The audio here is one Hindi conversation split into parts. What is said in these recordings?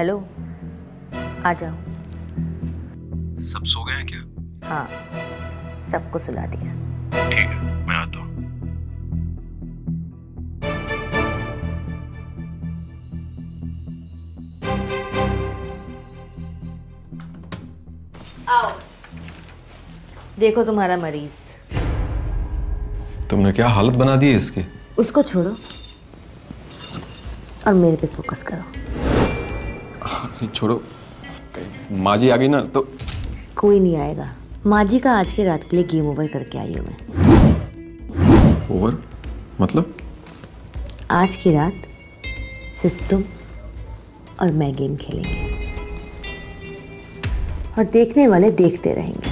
हेलो, आ जाओ। सब सो गए हैं क्या? हाँ, सबको सुला दिया। ठीक है, मैं आता हूँ। आओ, देखो तुम्हारा मरीज। तुमने क्या हालत बना दी है इसकी? उसको छोड़ो और मेरे पे फोकस करो। छोड़ो, माँ जी आ गई ना तो। कोई नहीं आएगा। माँ जी का आज की रात के लिए गेम ओवर करके आई हूँ मैं। ओवर मतलब? आज की रात सिर्फ तुम और मैं गेम खेलेंगे और देखने वाले देखते रहेंगे।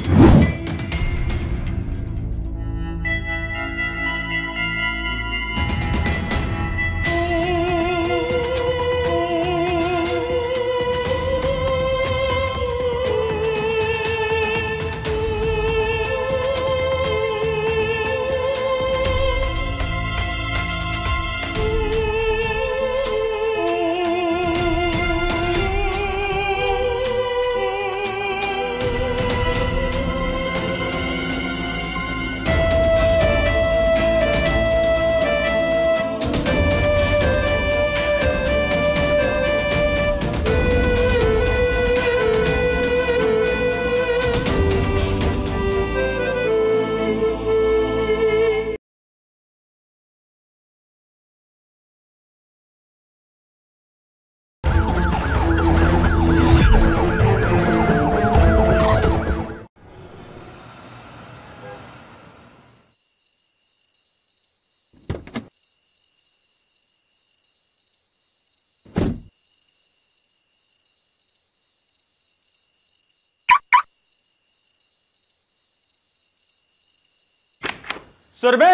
सुरभि,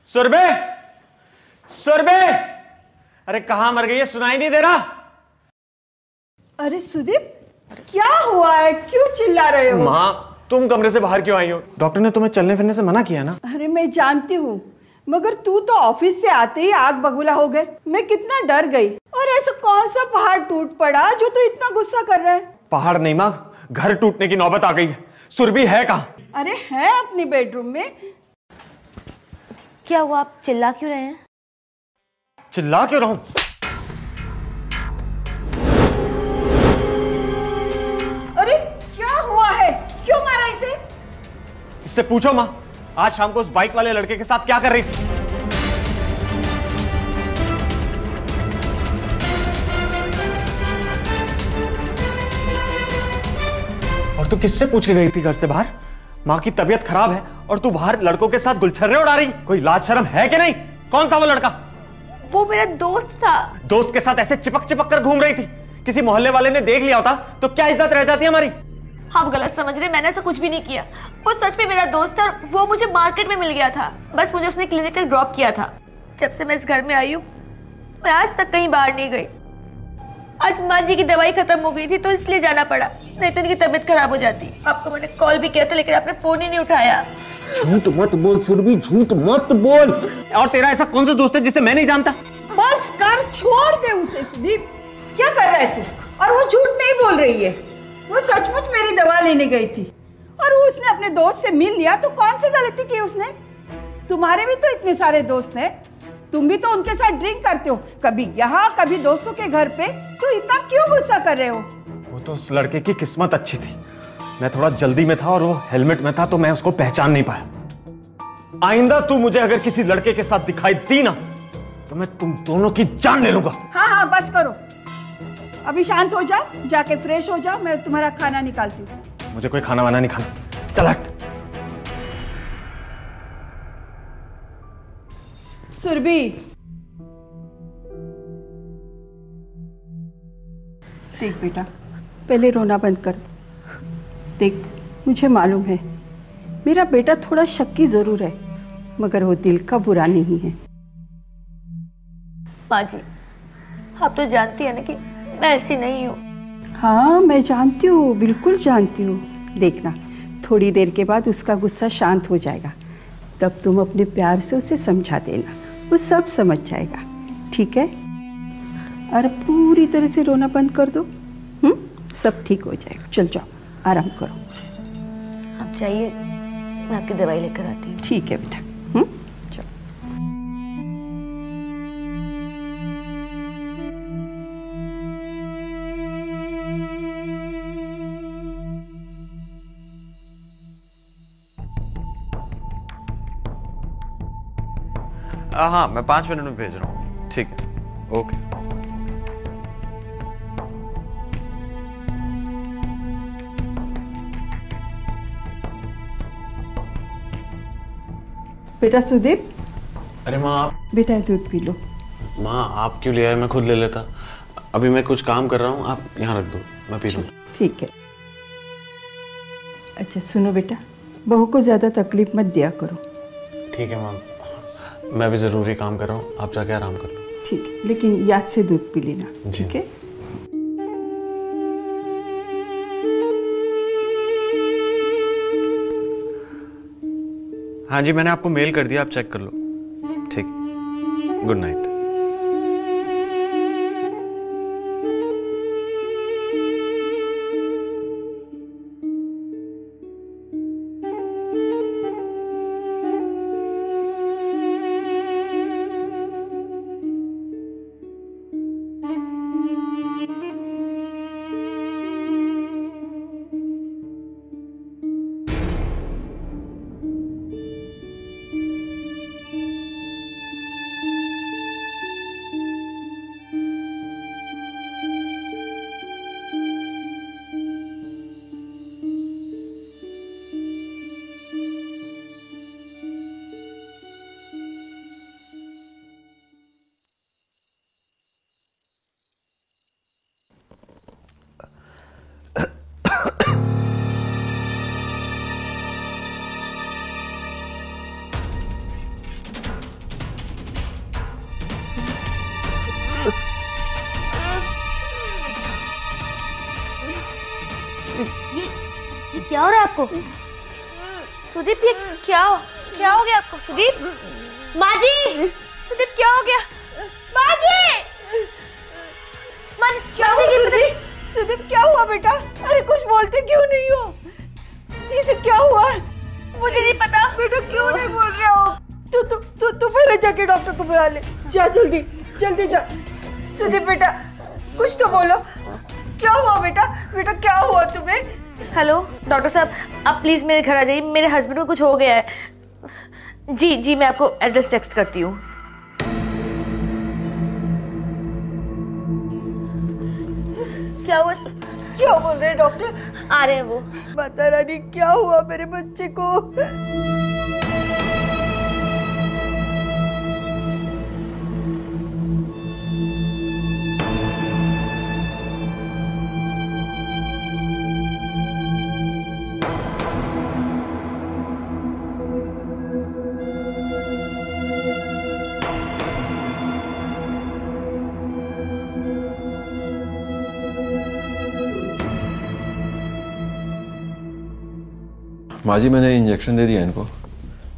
सुरभि, सुरभि, अरे कहां मर गई है? सुनाई नहीं दे रहा। अरे सुदीप, क्या हुआ है? क्यों चिल्ला रहे हो? माँ, तुम कमरे से बाहर क्यों आई हो? डॉक्टर ने तुम्हें चलने फिरने से मना किया ना? अरे मैं जानती हूँ, मगर तू तो ऑफिस से आते ही आग बबूला हो गए। मैं कितना डर गई। और ऐसा कौन सा पहाड़ टूट पड़ा जो तू इतना गुस्सा कर रहा है? पहाड़ नहीं माँ, घर टूटने की नौबत आ गई है। सुरभि है कहाँ? अरे है अपनी बेडरूम में। क्या हुआ, आप चिल्ला क्यों रहे हैं? चिल्ला क्यों रहूं? अरे क्या हुआ है? क्यों मारा इसे? इससे पूछो माँ, आज शाम को उस बाइक वाले लड़के के साथ क्या कर रही थी? और तू किससे पूछ के गई थी घर से बाहर? माँ की तबीयत खराब है और तू बाहर लड़कों के साथ गुलछर्रे उड़ा रही। कोई लाज शर्म है कि नहीं? कौन था वो लड़का? वो मेरा दोस्त था। दोस्त के साथ ऐसे चिपक चिपक कर घूम रही थी। किसी मोहल्ले वाले ने देख लिया होता तो क्या इज्जत रह जाती हमारी? आप गलत समझ रहे, मैंने ऐसा कुछ भी नहीं किया। वो सच में मेरा दोस्त था और वो मुझे मार्केट में मिल गया था। बस मुझे उसने क्लिनिक तक ड्रॉप किया था। जब से मैं इस घर में आई हूँ, मैं आज तक कहीं बाहर नहीं गई। आज माँ जी की दवाई खत्म हो गई थी तो इसलिए जाना पड़ा, नहीं तो इनकी तबीयत खराब हो जाती। आपको मैंने कॉल भी किया था लेकिन आपने फोन ही नहीं उठाया। झूठ मत बोल सुरभि, झूठ मत बोल। और तेरा ऐसा कौन सा दोस्त है जिसे मैं नहीं जानता? बस कर, छोड़ दे उसे। सुदीप, क्या कर रहा है तू? और वो झूठ नहीं बोल रही है, वो सचमुच मेरी दवा लेने गई थी और वो उसने अपने दोस्त से मिल लिया। तो कौन सी गलती की उसने? तुम्हारे भी तो इतने सारे दोस्त हैं, तुम भी तो उनके साथ ड्रिंक करते हो, कभी यहाँ कभी दोस्तों के घर पे। तो इतना क्यों गुस्सा कर रहे हो? वो तो उस लड़के की किस्मत अच्छी थी, मैं थोड़ा जल्दी में था और वो हेलमेट में था तो मैं उसको पहचान नहीं पाया। आइंदा तू मुझे अगर किसी लड़के के साथ दिखाई दी ना तो मैं तुम दोनों की जान ले लूंगा। हाँ हाँ बस करो, अभी शांत हो जाओ, जाके फ्रेश हो जाओ, मैं तुम्हारा खाना निकालती हूँ। मुझे कोई खाना वाना नहीं खाना, चल हट। सुरभि, देख बेटा, पहले रोना बंद कर। देख, मुझे मालूम है मेरा बेटा थोड़ा शक्की जरूर है, मगर वो दिल का बुरा नहीं है। माँ जी, आप तो जानती है ना कि मैं ऐसी नहीं हूँ। हाँ मैं जानती हूँ, बिल्कुल जानती हूँ। देखना, थोड़ी देर के बाद उसका गुस्सा शांत हो जाएगा, तब तुम अपने प्यार से उसे समझा देना, वो सब समझ जाएगा, ठीक है? और पूरी तरह से रोना बंद कर दो। सब ठीक हो जाएगा। चल जाओ, आराम करो। आप जाइए, मैं आपकी दवाई लेकर आती हूँ। ठीक है बेटा। चलो। हाँ, मैं 5 मिनट में भेज रहा हूँ। ठीक है, ओके। बेटा सुदीप। अरे माँ आप। बेटा दूध पी लो। माँ आप क्यों ले आए, मैं खुद ले लेता। अभी मैं कुछ काम कर रहा हूँ, आप यहाँ रख दो, मैं पी लूँ। ठीक है। अच्छा सुनो बेटा, बहू को ज्यादा तकलीफ मत दिया करो। ठीक है माँ, मैं भी जरूरी काम कर रहा हूँ, आप जाके आराम कर लो। ठीक है, लेकिन याद से दूध पी लेना। ठीक है। हाँ जी, मैंने आपको मेल कर दिया, आप चेक कर लो। ठीक, गुड नाइट। ये क्या हो रहा है आपको सुदीप? ये क्या हो गया आपको सुदीप? माँ जी, सुदीप क्या हो गया? माँ जी क्या हो गया? सुदीप क्या हुआ बेटा? अरे कुछ बोलते क्यों नहीं हो? इसे क्या हुआ? मुझे नहीं पता। बेटा क्यों नहीं बोल रहे हो? तू पहले जाके डॉक्टर को बुला ले। जा जल्दी जल्दी जा। सुदीप बेटा कुछ तो बोलो, क्या हुआ बेटा? बेटा क्या हुआ तुम्हें? हेलो डॉक्टर साहब, आप प्लीज मेरे घर आ जाइए, मेरे हस्बैंड को कुछ हो गया है। जी मैं आपको एड्रेस टेक्स्ट करती हूँ। क्या हुआ? क्या बोल रहे हैं डॉक्टर? आ रहे हैं वो। माता रानी क्या हुआ मेरे बच्चे को? माँ जी मैंने इंजेक्शन दे दिया इनको,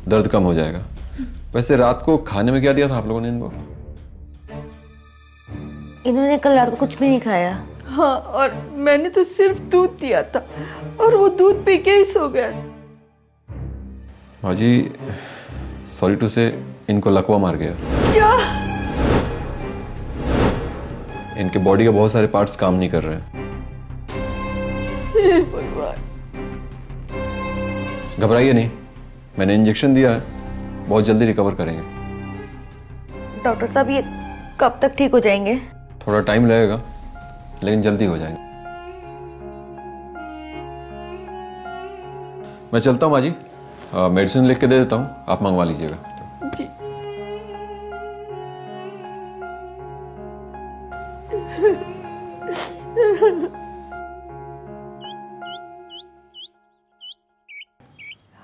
दर्द कम हो जाएगा। वैसे रात को खाने में क्या दिया था आप लोगों ने इनको? इन्होंने कल रात को कुछ भी नहीं खाया। हाँ, और मैंने तो सिर्फ दूध दिया था और वो दूध पी के ही सो गया। माँ जी सॉरी टू से इनको लकवा मार गया। क्या? इनके बॉडी के बहुत सारे पार्ट्स काम नहीं कर रहे हैं। भगवान। घबराइए नहीं, मैंने इंजेक्शन दिया है, बहुत जल्दी रिकवर करेंगे। डॉक्टर साहब ये कब तक ठीक हो जाएंगे? थोड़ा टाइम लगेगा लेकिन जल्दी हो जाएंगे। मैं चलता हूँ माँ जी, मेडिसिन लिख के दे देता हूँ, आप मंगवा लीजिएगा। जी।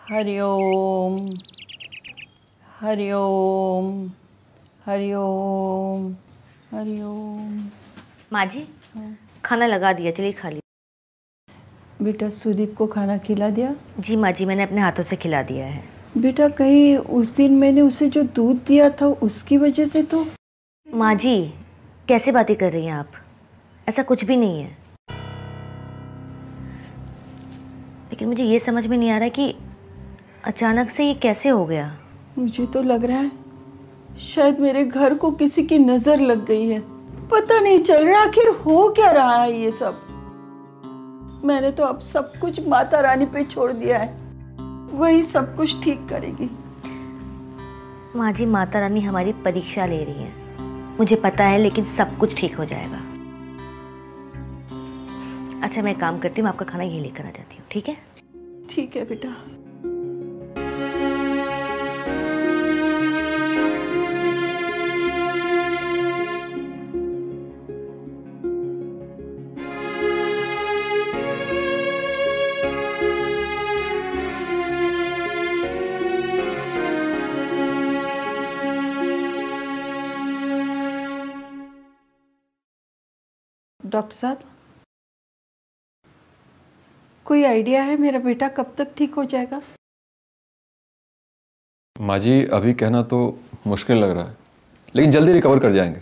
हरिओम हरिओम हरिओम हरिओम। माँ जी खाना लगा दिया, चलिए खा लीजिए। बेटा सुदीप को खाना खिला दिया? जी माँ जी मैंने अपने हाथों से खिला दिया है। बेटा कहीं उस दिन मैंने उसे जो दूध दिया था उसकी वजह से तो? माँ जी कैसे बातें कर रही हैं आप? ऐसा कुछ भी नहीं है। लेकिन मुझे ये समझ में नहीं आ रहा कि अचानक से ये कैसे हो गया। मुझे तो लग रहा है शायद मेरे घर को किसी की नजर लग गई है। पता नहीं चल रहा आखिर हो क्या रहा है ये सब। मैंने तो अब सब कुछ माता रानी पे छोड़ दिया है, वही सब कुछ ठीक करेगी। माँ जी, माता रानी हमारी परीक्षा ले रही है, मुझे पता है, लेकिन सब कुछ ठीक हो जाएगा। अच्छा, मैं काम करती हूँ, आपका खाना यही लेकर आ जाती हूँ, ठीक है? ठीक है बेटा। डॉक्टर साहब, कोई आइडिया है मेरा बेटा कब तक ठीक हो जाएगा? माँ जी, अभी कहना तो मुश्किल लग रहा है, लेकिन जल्दी रिकवर कर जाएंगे।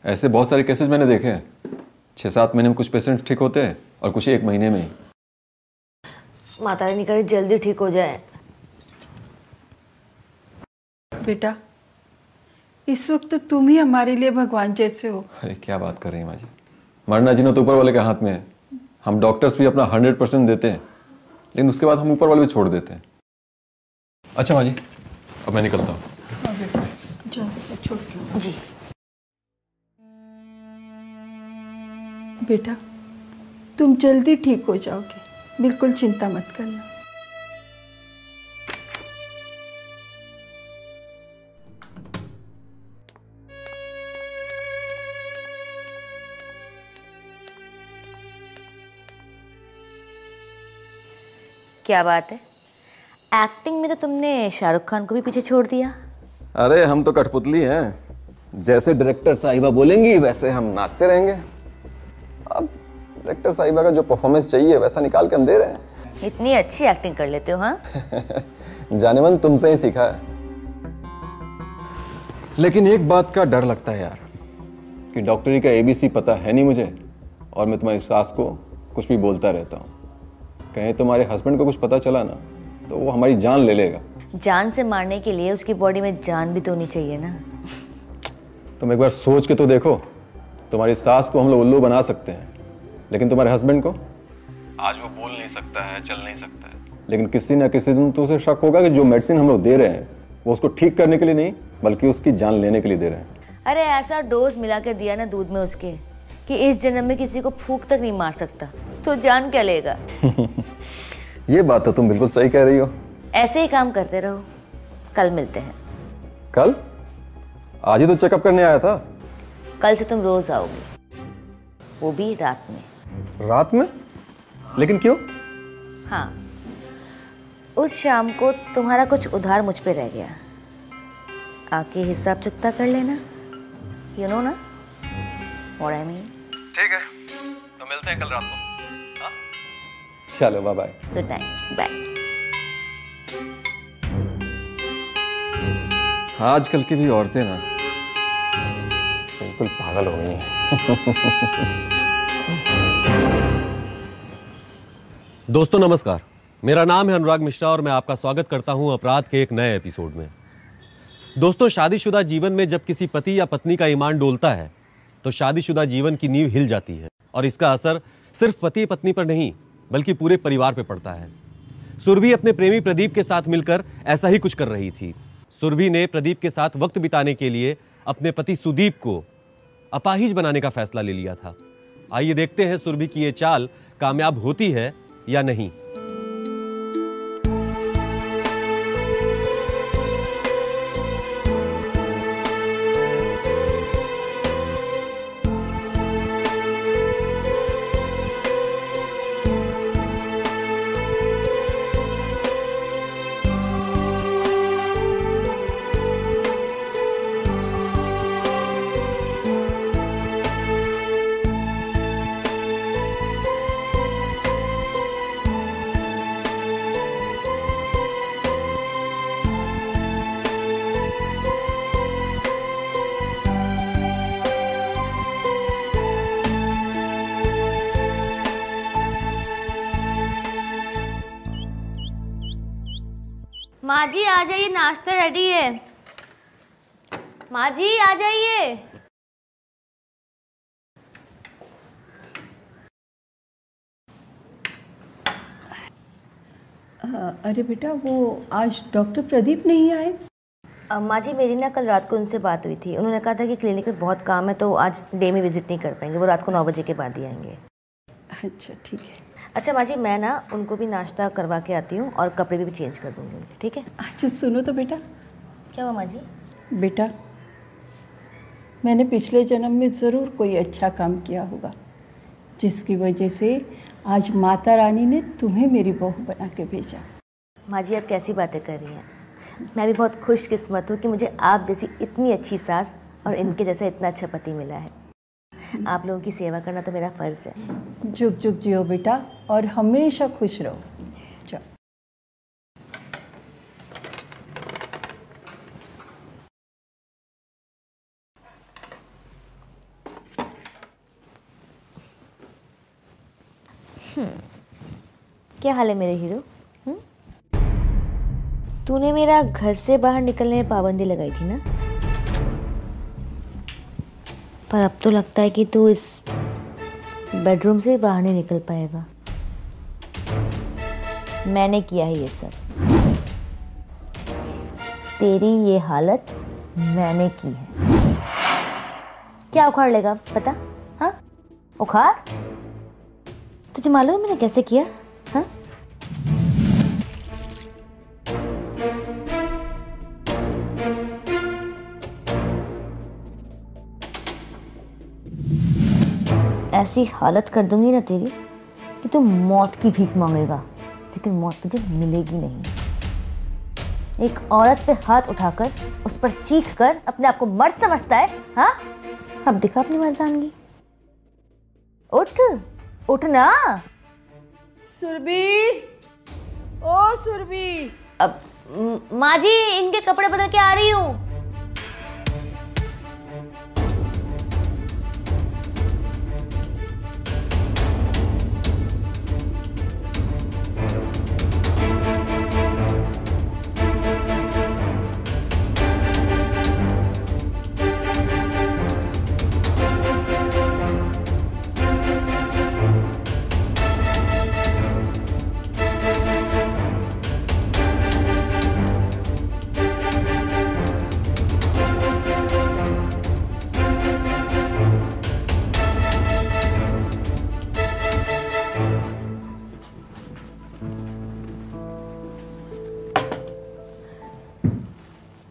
ऐसे बहुत सारे केसेस मैंने देखे हैं। 6-7 महीने में कुछ पेशेंट ठीक होते हैं और कुछ 1 महीने में ही। माता रानी करे जल्दी ठीक हो जाए। बेटा, इस वक्त तो तुम ही हमारे लिए भगवान जैसे हो। अरे क्या बात कर रही हैं माँ जी, मरना जीना तो ऊपर वाले के हाथ में है। हम डॉक्टर्स भी अपना 100% देते हैं, लेकिन उसके बाद हम ऊपर वाले भी छोड़ देते हैं। अच्छा माँ जी, अब मैं निकलता हूँ। हाँ बेटा, जल्दी से छोड़ के। जी बेटा, तुम जल्दी ठीक हो जाओगे, बिल्कुल चिंता मत करना। क्या बात है, एक्टिंग में तो तुमने शाहरुख खान को भी पीछे छोड़ दिया। अरे हम तो कठपुतली हैं, जैसे डायरेक्टर साहिबा बोलेंगी वैसे हम नाचते रहेंगे। अब डायरेक्टर साहिबा का जो परफॉर्मेंस चाहिए वैसा निकाल के हम दे रहे हैं। इतनी अच्छी एक्टिंग कर लेते हो, हाँ? जाने मन तुमसे ही सीखा है। लेकिन एक बात का डर लगता है यार, कि डॉक्टरी का ABC पता है नहीं मुझे, और मैं तुम्हारी सास को कुछ भी बोलता रहता हूँ। कहीं तुम्हारे हस्बैंड को कुछ पता चला ना तो वो हमारी जान ले लेगा। जान से मारने के लिए उसकी बॉडी में जान भी तो होनी चाहिए ना। तुम एक बार सोच के तो देखो, तुम्हारी सास को हम लोग उल्लू बना सकते हैं, लेकिन तुम्हारे हस्बैंड को आज वो बोल नहीं सकता है, चल नहीं सकता है, लेकिन किसी ना किसी दिन तो उसे शक होगा कि जो मेडिसिन हम लोग दे रहे हैं वो उसको ठीक करने के लिए नहीं बल्कि उसकी जान लेने के लिए दे रहे हैं। अरे ऐसा डोज मिला के दिया ना दूध में उसके कि इस जन्म में किसी को फूंक तक नहीं मार सकता, तो जान क्या लेगा? ये बात तो तुम बिल्कुल सही कह रही हो। ऐसे ही काम करते रहो, कल मिलते हैं। कल? आज ही तो चेकअप करने आया था। कल से तुम रोज आओगे, वो भी रात में। रात में? लेकिन क्यों? हाँ, उस शाम को तुम्हारा कुछ उधार मुझ पे रह गया, आके हिसाब चुकता कर लेना। यू नो ना व्हाट आई मीन? ठीक है, तो मिलते हैं कल रात को। हाँ? चलो bye bye. Good night, bye. आजकल की भी औरतें ना बिल्कुल पागल हो गई हैं। दोस्तों नमस्कार, मेरा नाम है अनुराग मिश्रा और मैं आपका स्वागत करता हूं अपराध के एक नए एपिसोड में। दोस्तों, शादीशुदा जीवन में जब किसी पति या पत्नी का ईमान डोलता है तो शादीशुदा जीवन की नींव हिल जाती है और इसका असर सिर्फ पति पत्नी पर नहीं बल्कि पूरे परिवार पर पड़ता है। सुरभि अपने प्रेमी प्रदीप के साथ मिलकर ऐसा ही कुछ कर रही थी। सुरभि ने प्रदीप के साथ वक्त बिताने के लिए अपने पति सुदीप को अपाहिज बनाने का फैसला ले लिया था। आइए देखते हैं सुरभि की ये चाल कामयाब होती है या नहीं। माँ जी आ जाइए, नाश्ता रेडी है। माँ जी आ जाइए। अरे बेटा, वो आज डॉक्टर प्रदीप नहीं आए? माँ जी मेरी ना कल रात को उनसे बात हुई थी। उन्होंने कहा था कि क्लिनिक में बहुत काम है तो आज डे में विजिट नहीं कर पाएंगे, वो रात को 9 बजे के बाद ही आएंगे। अच्छा ठीक है। अच्छा माँ जी, मैं ना उनको भी नाश्ता करवा के आती हूँ और कपड़े भी चेंज कर दूँगी उनके, ठीक है? अच्छा सुनो तो बेटा। क्या हुआ माँ जी? बेटा, मैंने पिछले जन्म में ज़रूर कोई अच्छा काम किया होगा, जिसकी वजह से आज माता रानी ने तुम्हें मेरी बहू बना के भेजा। माँ जी आप कैसी बातें कर रही हैं? मैं भी बहुत खुशकिस्मत हूँ कि मुझे आप जैसी इतनी अच्छी सास और इनके जैसा इतना अच्छा पति मिला है। आप लोगों की सेवा करना तो मेरा फ़र्ज़ है। जुग जुग जियो बेटा, और हमेशा खुश रहो। चलो। क्या हाल है मेरे हीरो? तूने मेरा घर से बाहर निकलने में पाबंदी लगाई थी ना, पर अब तो लगता है कि तू इस बेडरूम से भी बाहर नहीं निकल पाएगा। मैंने किया है ये सब, तेरी ये हालत मैंने की है। क्या उखाड़ लेगा पता? हाँ उखाड़। तुझे मालूम है मैंने कैसे किया? हाँ ऐसी हालत कर दूंगी ना तेरी कि तू मौत की भीख मांगेगा, लेकिन मौत तुझे मिलेगी नहीं। एक औरत पे हाथ उठाकर उस पर चीख कर अपने आप को मर्द समझता है। हाँ अब दिखा अपनी मर्दानगी। उठ उठ ना। सुरभि, ओ सुरभि। अब माँ जी इनके कपड़े बदल के आ रही हूँ।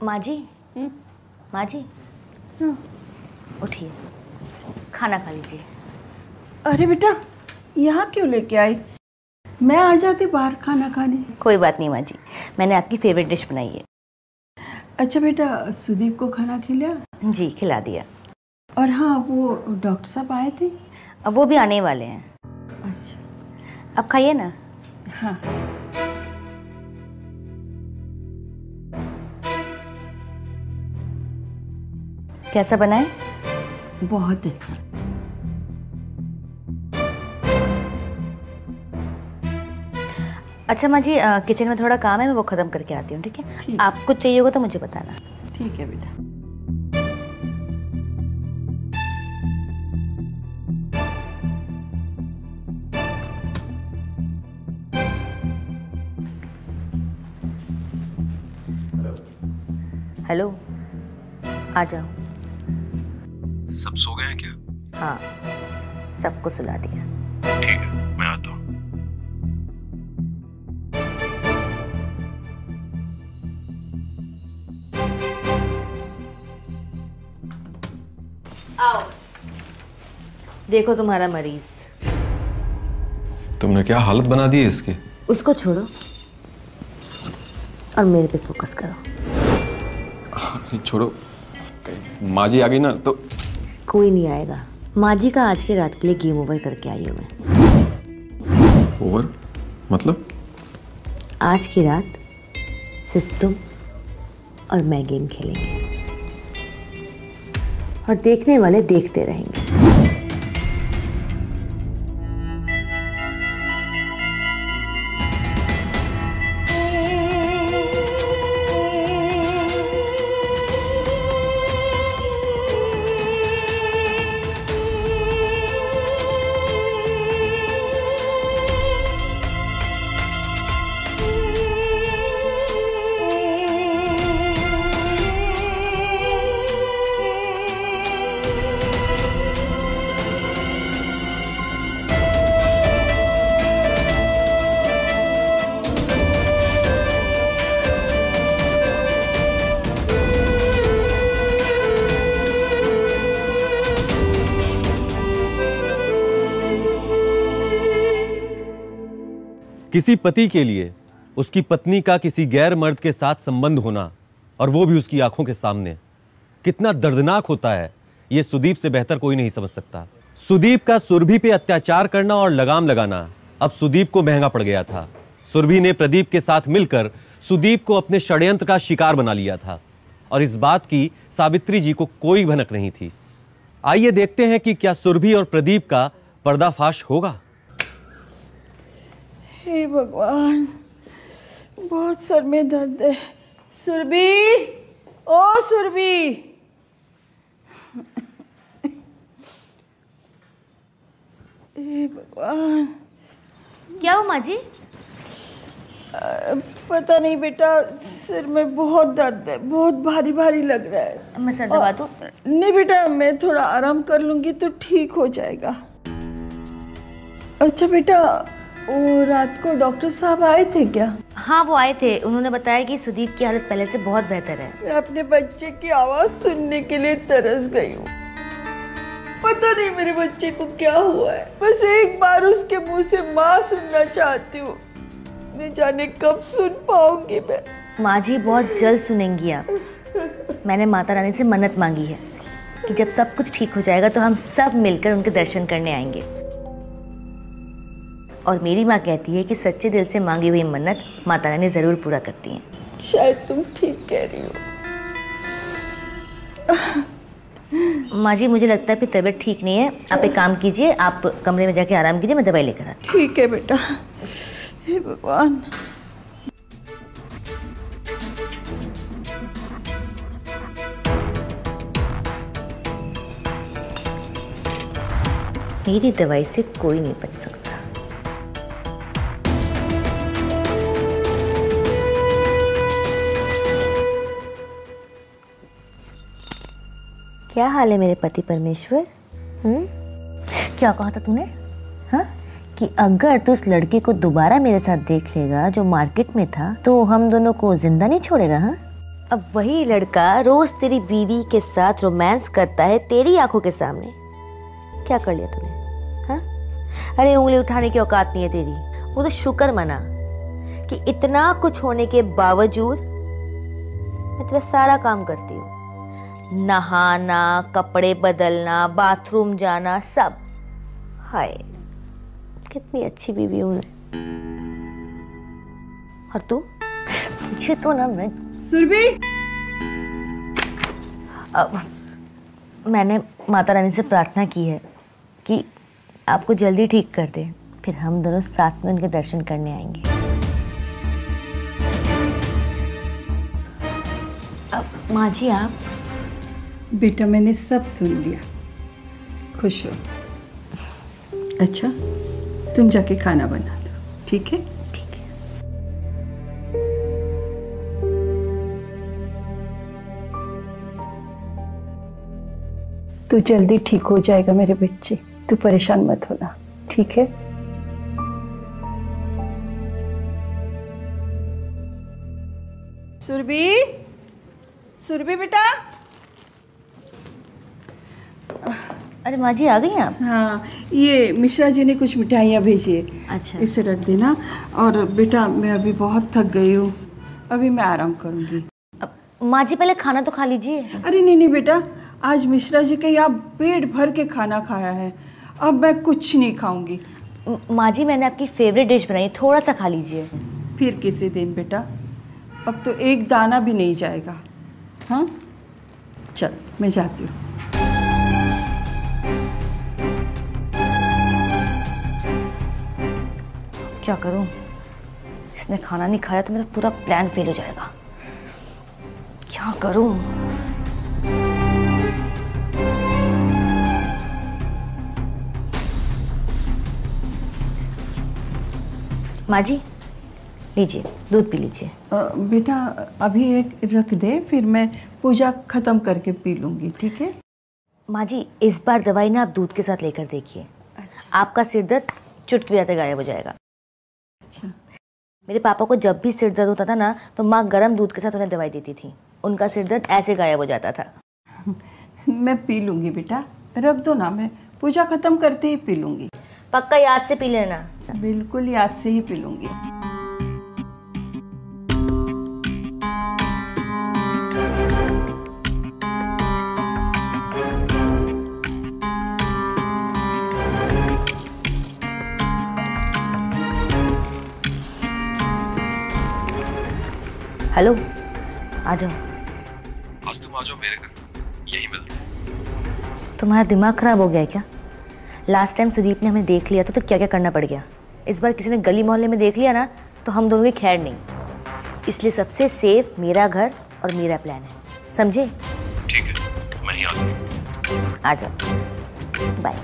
माँ जी, माँ जी उठिए, खाना खा लीजिए। अरे बेटा, यहाँ क्यों लेके आई? मैं आ जाती बाहर खाना खाने। कोई बात नहीं माँ जी, मैंने आपकी फेवरेट डिश बनाई है। अच्छा बेटा, सुदीप को खाना खिलाया? जी खिला दिया। और हाँ, वो डॉक्टर साहब आए थे? अब वो भी आने वाले हैं। अच्छा अब खाइए ना। हाँ। कैसा बना है? बहुत अच्छा। अच्छा माँ जी, किचन में थोड़ा काम है, मैं वो ख़त्म करके आती हूँ, ठीक है? आप कुछ चाहिए होगा तो मुझे बताना। ठीक है बेटा। हेलो, आ जाओ। सब सो गए हैं क्या? हाँ सबको सुला दिया। ठीक है, मैं आता हूँ। आओ, देखो तुम्हारा मरीज। तुमने क्या हालत बना दी है इसकी? उसको छोड़ो और मेरे पे फोकस करो। छोड़ो, माँ जी आ गई ना तो। कोई नहीं आएगा, माँ जी का आज की रात के लिए गेम ओवर करके आई हूँ मैं। ओवर मतलब? आज की रात सिर्फ तुम और मैं गेम खेलेंगे और देखने वाले देखते रहेंगे। किसी पति के लिए उसकी पत्नी का किसी गैर मर्द के साथ संबंध होना, और वो भी उसकी आंखों के सामने, कितना दर्दनाक होता है ये सुदीप से बेहतर कोई नहीं समझ सकता। सुदीप का सुरभि पे अत्याचार करना और लगाम लगाना अब सुदीप को महंगा पड़ गया था। सुरभि ने प्रदीप के साथ मिलकर सुदीप को अपने षड्यंत्र का शिकार बना लिया था, और इस बात की सावित्री जी को कोई भनक नहीं थी। आइए देखते हैं कि क्या सुरभि और प्रदीप का पर्दाफाश होगा। हे भगवान, बहुत सर में दर्द है। सुरभि, ओ सुरभि, हे भगवान। क्या हुआ माँ जी? पता नहीं बेटा, सिर में बहुत दर्द है, बहुत भारी भारी लग रहा है। मैं सर दबा दूं? नहीं बेटा, मैं थोड़ा आराम कर लूंगी तो ठीक हो जाएगा। अच्छा बेटा, वो रात को डॉक्टर साहब आए थे क्या? हाँ, वो आए थे। उन्होंने बताया कि सुदीप की हालत पहले से बहुत बेहतर है। मैं अपने बच्चे की आवाज सुनने के लिए तरस गई हूँ। पता नहीं मेरे बच्चे को क्या हुआ है, बस एक बार उसके मुंह से माँ सुनना चाहती हूँ। नहीं जाने कब सुन पाऊंगी मैं। माँ जी बहुत जल्द सुनेंगी आप। मैंने माता रानी से मन्नत मांगी है कि जब सब कुछ ठीक हो जाएगा तो हम सब मिलकर उनके दर्शन करने आएंगे। और मेरी माँ कहती है कि सच्चे दिल से मांगी हुई मन्नत माता रानी जरूर पूरा करती हैं। शायद तुम ठीक कह रही हो। माँ जी, मुझे लगता है कि तबीयत ठीक नहीं है। आप एक काम कीजिए, आप कमरे में जाके आराम कीजिए, मैं दवाई लेकर आती हूँ। ठीक है बेटा। हे भगवान। मेरी दवाई से कोई नहीं बच सकता। क्या हाल है मेरे पति परमेश्वर? क्या कहा था तूने? हाँ, कि अगर तू उस लड़के को दोबारा मेरे साथ देख लेगा जो मार्केट में था तो हम दोनों को जिंदा नहीं छोड़ेगा। हाँ, अब वही लड़का रोज तेरी बीवी के साथ रोमांस करता है तेरी आंखों के सामने। क्या कर लिया तूने? हाँ, अरे उंगली उठाने की औकात नहीं है तेरी। वो तो शुक्र मना कि इतना कुछ होने के बावजूद मैं तेरा सारा काम करती हूँ। नहाना, कपड़े बदलना, बाथरूम जाना, सब। हाय, कितनी अच्छी बीवी हूँ मैं। और तू? मुझे तो ना, मैं सुरभि, मैंने माता रानी से प्रार्थना की है कि आपको जल्दी ठीक कर दे, फिर हम दोनों साथ में उनके दर्शन करने आएंगे। माँ जी, आप? बेटा मैंने सब सुन लिया, खुश हो। अच्छा, तुम जाके खाना बना दो, ठीक है? ठीक है। तू जल्दी ठीक हो जाएगा मेरे बच्चे, तू परेशान मत होना, ठीक है? सुरभि, सुरभि बेटा। अरे माँ जी, आ गई आप? हाँ, ये मिश्रा जी ने कुछ मिठाइयाँ भेजी है। अच्छा, इसे रख देना। और बेटा मैं अभी बहुत थक गई हूँ, अभी मैं आराम करूँगी। माँ जी पहले खाना तो खा लीजिए। अरे नहीं नहीं बेटा, आज मिश्रा जी के यहाँ पेट भर के खाना खाया है, अब मैं कुछ नहीं खाऊंगी। माँ जी, मैंने आपकी फेवरेट डिश बनाई, थोड़ा सा खा लीजिए। फिर किसी दिन बेटा, अब तो एक दाना भी नहीं जाएगा। हाँ, चल मैं जाती हूँ। क्या करूं? इसने खाना नहीं खाया तो मेरा पूरा प्लान फेल हो जाएगा। क्या करूं? माँ जी, लीजिए, दूध पी लीजिए। बेटा अभी एक रख दे, फिर मैं पूजा खत्म करके पी लूंगी, ठीक है? माँ जी, इस बार दवाई ना आप दूध के साथ लेकर देखिए। अच्छा। आपका सिर दर्द चुटकी बजाते गायब हो जाएगा। अच्छा। मेरे पापा को जब भी सिर दर्द होता था ना तो माँ गर्म दूध के साथ उन्हें दवाई देती थी, उनका सिर दर्द ऐसे गायब हो जाता था। मैं पी लूंगी बेटा, रख दो ना, मैं पूजा खत्म करते ही पी लूंगी। पक्का याद से पी लेना। बिल्कुल याद से ही पी लूंगी। हेलो, आ जाओ। आज तुम आ जाओ मेरे घर, यही मिलते हैं। तुम्हारा दिमाग खराब हो गया है क्या? लास्ट टाइम सुदीप ने हमें देख लिया तो क्या क्या करना पड़ गया। इस बार किसी ने गली मोहल्ले में देख लिया ना तो हम दोनों की खैर नहीं। इसलिए सबसे सेफ मेरा घर और मेरा प्लान है, समझे? ठीक है, मैं ही आता हूँ। आ जाओ, बाय।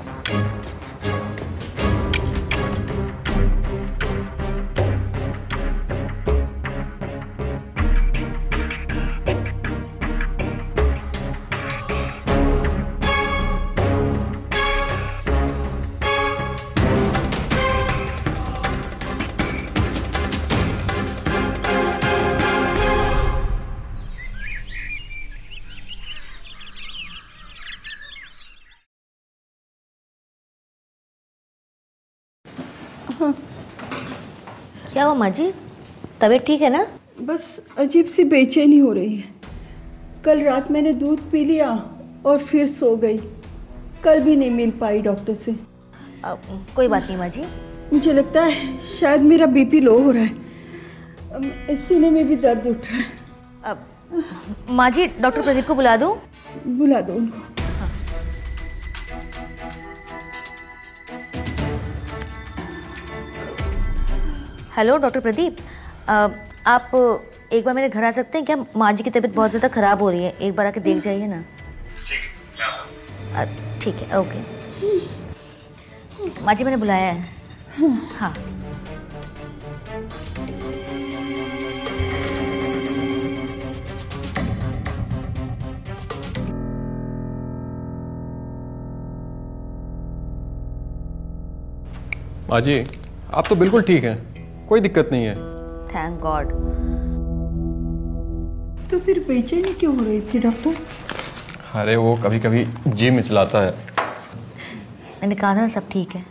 क्या हुआ माँ जी, तबीयत ठीक है ना? बस अजीब सी बेचैनी हो रही है। कल रात मैंने दूध पी लिया और फिर सो गई। कल भी नहीं मिल पाई डॉक्टर से। कोई बात नहीं माँ जी। मुझे लगता है शायद मेरा बीपी लो हो रहा है, सीने में भी दर्द उठ रहा है। माँ जी, डॉक्टर प्रदीप को बुला दूँ? बुला दो उनको। हेलो डॉक्टर प्रदीप, आप एक बार मेरे घर आ सकते हैं क्या? माँ जी की तबीयत बहुत ज़्यादा ख़राब हो रही है, एक बार आके देख जाइए ना। ठीक है, ओके। माँ जी मैंने बुलाया है। हाँ। माँ जी, आप तो बिल्कुल ठीक हैं, कोई दिक्कत नहीं है। Thank God. तो फिर बेचैनी क्यों हो रही थी डॉक्टर? अरे वो कभी कभी जी मिचलाता है। मैंने कहा था ना सब ठीक है।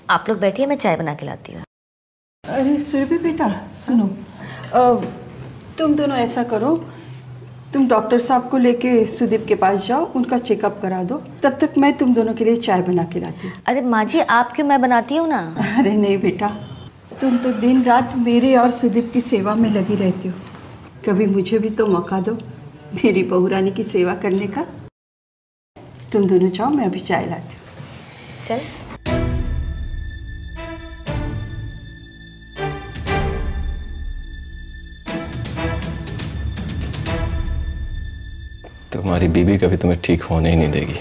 आप लोग बैठिए, मैं चाय बना के लाती हूँ। अरे सुरभि बेटा सुनो, तुम दोनों ऐसा करो, तुम डॉक्टर साहब को लेके सुदीप के पास जाओ, उनका चेकअप करा दो। तब तक मैं तुम दोनों के लिए चाय बना के लाती हूँ। अरे माँ जी, आप क्यों, मैं बनाती हूँ ना। अरे नहीं बेटा, तुम तो दिन रात मेरे और सुदीप की सेवा में लगी रहती हो। कभी मुझे भी तो मौका दो मेरी बहू रानी की सेवा करने का। तुम दोनों जाओ, मैं अभी चाय लाती हूँ। चल। तुम्हारी बीबी कभी तुम्हें ठीक होने ही नहीं देगी।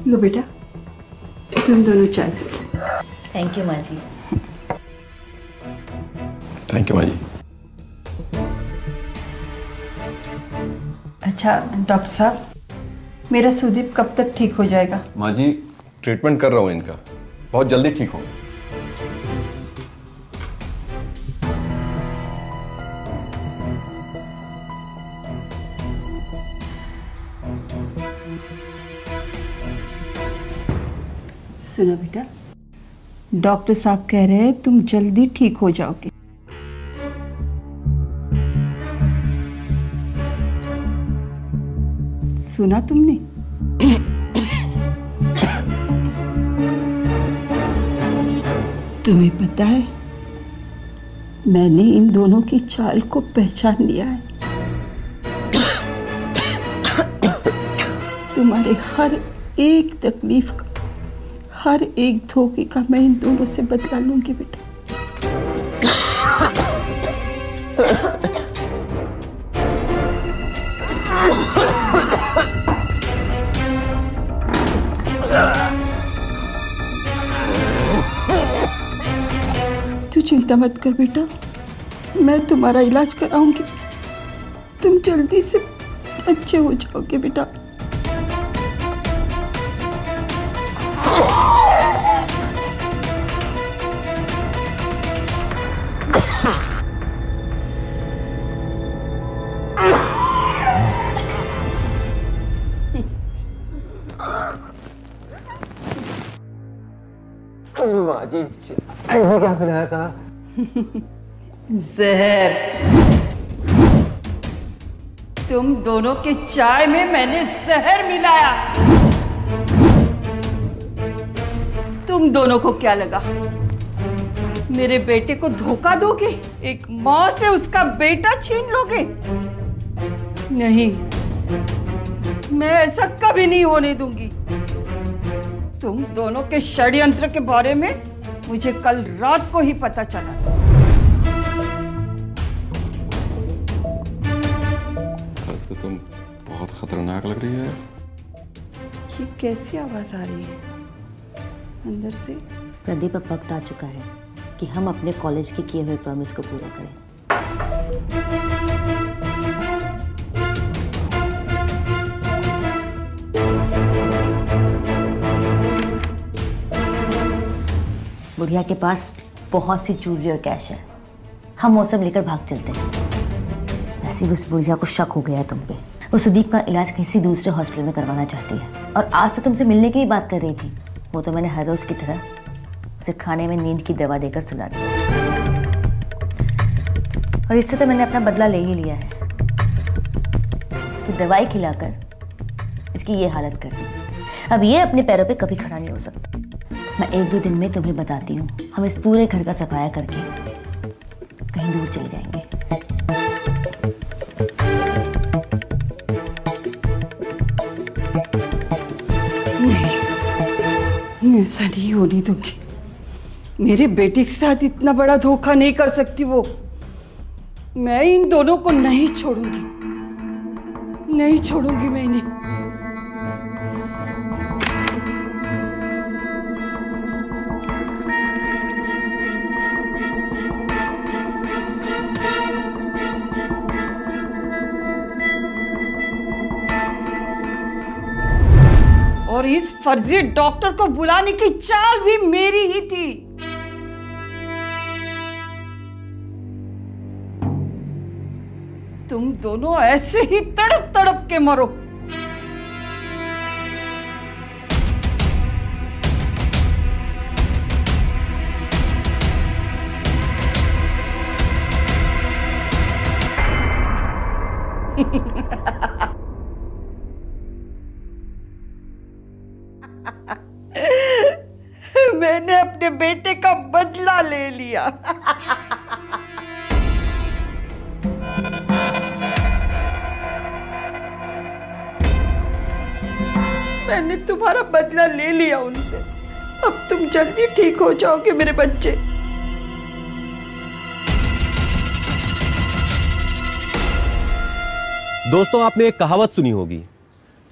लो बेटा, तुम दोनों चाय। थैंक यू माँ जी। थैंक यू माँ जी। अच्छा डॉक्टर साहब, मेरा सुदीप कब तक ठीक हो जाएगा? माँ जी, ट्रीटमेंट कर रहा हूँ इनका, बहुत जल्दी ठीक होगा। सुनो बेटा, डॉक्टर साहब कह रहे हैं तुम जल्दी ठीक हो जाओगे। सुना तुमने? तुम्हें पता है, मैंने इन दोनों की चाल को पहचान लिया है। तुम्हारे हर एक तकलीफ का, हर एक धोखे का मैं इन दोनों से बदला लूंगी बेटा। तू चिंता मत कर बेटा, मैं तुम्हारा इलाज कराऊंगी। तुम जल्दी से अच्छे हो जाओगे बेटा। जी चाय में क्या खिलाया था? जहर। तुम दोनों के चाय में मैंने जहर मिलाया। तुम दोनों को क्या लगा मेरे बेटे को धोखा दोगे? एक माँ से उसका बेटा छीन लोगे? नहीं, मैं ऐसा कभी नहीं होने दूंगी। तुम दोनों के षड्यंत्र के बारे में मुझे कल रात को ही पता चला। बस तो तुम बहुत खतरनाक लग रही है। ये कैसी आवाज आ रही है अंदर से? प्रदीप, अब वक्त आ चुका है कि हम अपने कॉलेज के किए हुए प्रॉमिस को पूरा करें। बुढ़िया के पास बहुत सी ज्वेलरी और कैश है, हम वो सब लेकर भाग चलते हैं। वैसे उस बुढ़िया को शक हो गया है तुम पे। वो सुदीप का इलाज किसी दूसरे हॉस्पिटल में करवाना चाहती है और आज तो तुमसे मिलने की ही बात कर रही थी। वो तो मैंने हर रोज की तरह उसे खाने में नींद की दवा देकर सुला दिया और इससे तो मैंने अपना बदला ले ही लिया है। इसे दवाई खिलाकर इसकी ये हालत कर दी। अब ये अपने पैरों पे कभी खड़ा नहीं हो सकता। मैं 1-2 दिन में तुम्हें बताती हूँ। हम इस पूरे घर का सफाया करके कहीं दूर चले जाएंगे। नहीं, ऐसा नहीं होने दूंगी। मेरे बेटे के साथ इतना बड़ा धोखा नहीं कर सकती वो। मैं इन दोनों को नहीं छोड़ूंगी, नहीं छोड़ूंगी मैं इन्हें। और इस फर्जी डॉक्टर को बुलाने की चाल भी मेरी ही थी। तुम दोनों ऐसे ही तड़प तड़प के मरो। मैंने अपने बेटे का बदला ले लिया। मैंने तुम्हारा बदला ले लिया उनसे। अब तुम जल्दी ठीक हो जाओगे मेरे बच्चे। दोस्तों, आपने एक कहावत सुनी होगी,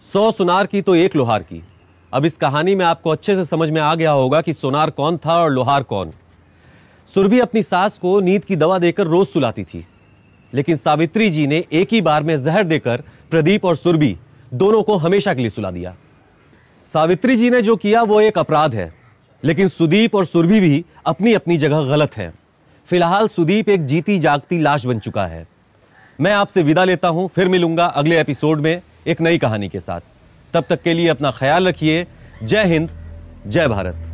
100 सुनार की तो एक लोहार की। अब इस कहानी में आपको अच्छे से समझ में आ गया होगा कि सोनार कौन था और लोहार कौन। सुरभि अपनी सास को नींद की दवा देकर रोज सुलाती थी, लेकिन सावित्री जी ने एक ही बार में जहर देकर प्रदीप और सुरभि दोनों को हमेशा के लिए सुला दिया। सावित्री जी ने जो किया वो एक अपराध है, लेकिन सुदीप और सुरभि भी अपनी अपनी जगह गलत हैं। फिलहाल सुदीप एक जीती जागती लाश बन चुका है। मैं आपसे विदा लेता हूं, फिर मिलूंगा अगले एपिसोड में एक नई कहानी के साथ। तब तक के लिए अपना ख्याल रखिए। जय हिंद, जय भारत।